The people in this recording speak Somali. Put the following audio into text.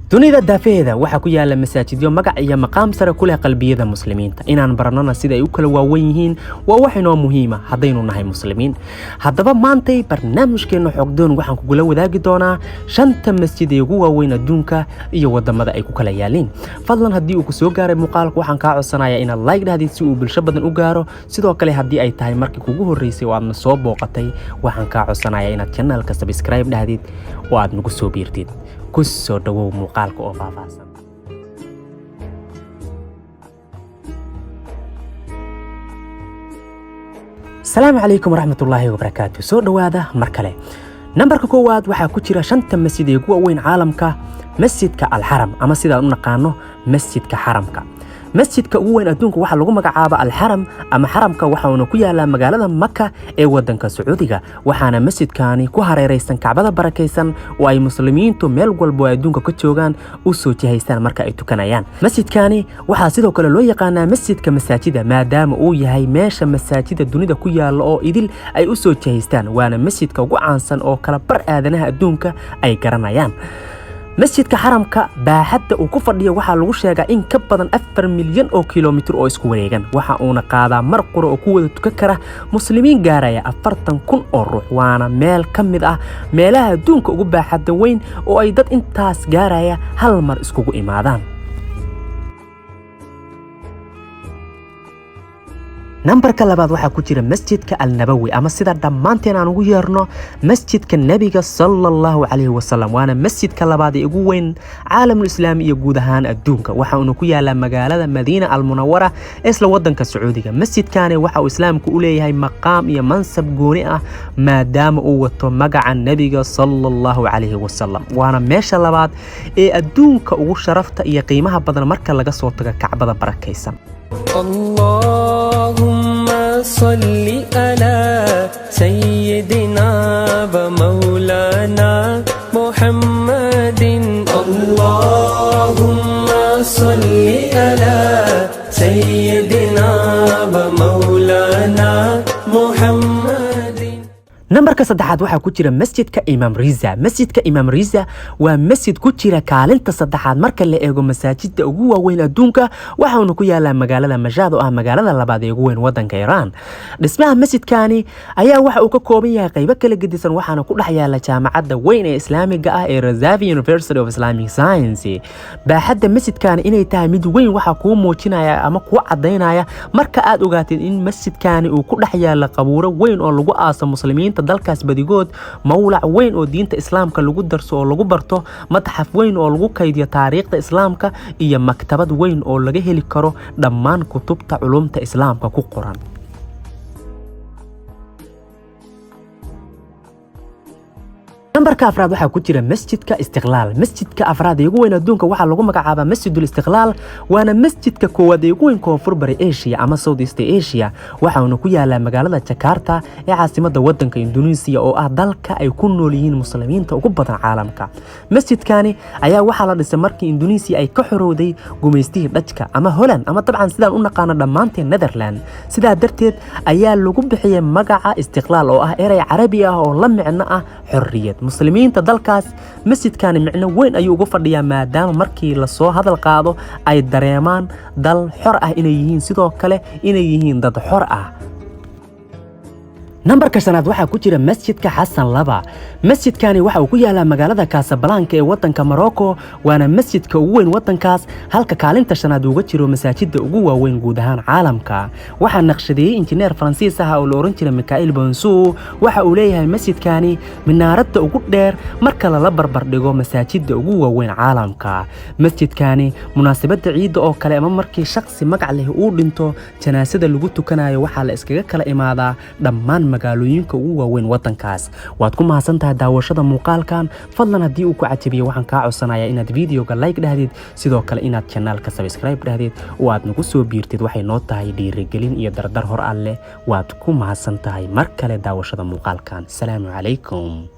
dunida daafeeda waxa ku yaala masaajidyo magac iyo maqaam sare ku leh qalbiyada muslimiinta inaan baranana sida ay u kala waaweyn yihiin waa wax inoo muhiima haddaynu nahay muslimiin haddaba maantay barnaamijkeena xogdoon waxaan kugula wadaagi doonaa 5 masjid ee ugu waaweyn adduunka iyo wadamada ay ku kala yaaleen fadlan haddii uu ku soo gaaray muuqaalka waxaan kaa codsanayaa inaad like dhahdid si uu bulsho badan u gaaro sidoo kale haddii ay tahay markii kugu horeysay oo aadna soo booqatay waxaan kaa codsanayaa inaad channelka subscribe dhahdid oo aad nagu soo biirtid kusoo dhawow muuqaalka oo faahfaahsan السلام عليكم ورحمة الله وبركاته سو دوادا مركله نمبر كواد waxaa ku jira 5 masjid ee ugu weyn caalamka masjidka al-Haram ama sida uu naqaano masjidka Haramka masjidka ugu weyn adduunka waxa lagu magacaabaa al-Haram ama Haramka waxa uu ku yaalaa magaalada Makka ee wadanka Sacuudiga waxaana masjidkaani ku hareeraysan Kacbada barakeysan oo ay muslimiintu meel walba adduunka ka joogaan u soo jihaystaan marka ay tukanayaan masjidkaani waxa sidoo kale loo yaqaanaa masjidka masaajida maadaama uu yahay meesha masaajida dunida ku yaala oo idil ay u soo jihaystaan waana masjidka ugu caansan oo kala bar aadanaha adduunka ay garanayaan masjidka Haramka baaxadda uu ku fadhiyo waxa lagu sheegaa in ka badan 4 milyan oo kiiloomitir oo isku wareegan waxa uu qaadaa mar qura oo ku wada tukan kara muslimiin gaaraya 40,000 oo ruux waana meel kamid ah meelaha adduunka ugu baaxadda weyn oo ay dad intaas gaaraya hal mar iskugu imaadaan نمبرka labaad waxa ku jira masjidka al-Nabawi ama sida dhamaanteen aan ugu yeerno masjidka nabiga sallallahu alayhi wasallam waana masjidka labaad ee ugu weyn caalamul islaami iyo guud ahaan adduunka waxa uu ku yaalaa magaalada Madiina al-Munawwara isla wadanka Sacuudiga masjidkaani waxa uu islaamku u leeyahay maqaam iyo mansab gooni ah maadaama uu wato magaca nabiga sallallahu alayhi wasallam waana meesha labaad ee adduunka ugu sharafta iyo qiimaha badan marka laga soo tago Kacbada barakeysan اللهم صل على سيدنا ومولانا محمد اللهم صل على سيدنا ومولانا محمد نمبرka saddexaad waxa ku jira masjidka Imam Riza waa masjid ku jira kaalinta saddexaad marka la eego masaajidda ugu waaweyn adduunka waxa uu ku yaalaa magaalada Mashhad oo ah magaalada labaad ee ugu weyn wadanka Iran dhismaha masjidkaani ayaa waxa uu ka kooban yahay qaybo kala gedisan waxaana ku dhex yaala jaamacadda weyn ee Islaamiga ah ee Razavi University of Islamic Science baaxadda masjidkaani inay tahay mid weyn waxa ku muujinaya ama ku cadeynaya marka aad ogaatid in masjidkaani uu ku dhex yaala qabuuro weyn oo lagu aaso muslimiin dalkaas badigood mawlac weyn oo diinta islaamka lagu darso oo lagu barto madxaf weyn oo lagu kaydiyo taariikhda islaamka iyo maktabad weyn oo laga heli karo dhammaan kutubta culumta islaamka ku qoran نمبرka afraad waxa ku jira masjidka masjidka afraad ee ugu weyn adduunka waxa lagu magacaabaa Masjidul Istiqlaal waana masjidka koowaad ee ugu weyn koonfur bari Asia ama Southeast Asia waxa uu ku yaalaa magaalada Jakarta ee caasimadda wadanka Indonesia oo ah dalka ay ku nool yihiin muslimiinta ugu badan caalamka masjidkaani ayaa waxa la dhisay markii Indonesia ay ka xorowday gumeystigii Dutchka ama Holland ama dabcan sidaan u naqaano dhamaanteen Netherland sidaa darteed ayaa lagu bixiyay magaca Istiqlaal oo ah eray Carabi ah oo la micno ah xorriyad muslimiinta dalkaas masjidkaani micno weyn ayuu ugu fadhiyaa maadaama markii la soo hadal qaado ay dareemaan dal xor ah inay yihiin sidoo kale inay yihiin dad xor ah نمبرka shanaad waxa ku jira masjidka Xasan Laba masjidkaani waxa uu ku yaalaa magaalada Casablanca ee wadanka Morocco waana masjidka ugu weyn wadankaas halka kaalinta shanaad uga jiro masaajidda ugu waaweyn guud ahaan caalamka waxa naqshadeeyay injineer Faransiis ah oo la oran jiray Michael Bonsou waxa uu leeyahay masjidkaani minaaradda ugu dheer marka la barbar dhigo masaajidda ugu waaweyn caalamka masjidkaani munaasabadda ciidda oo kale ama markii shakhsi magac leh uu dhinto janaasada lagu tukanayo waxa la iskaga kala imaadaa dhammaan magaalooyinka ugu waaweyn wadankaas waad ku mahadsantahay daawashada muuqaalkan fadlan haddii uu ku cajabiyo waxaan kaa codsanayaa inaad videoga like dhahdid sidoo kale inaad channelka subscribe dhahdid oo aad nagu soo biirtid waxay noo tahay dhiirigelin iyo dardar hor alle waad ku mahadsantahay mar kale daawashada muuqaalkan salaamu calaykum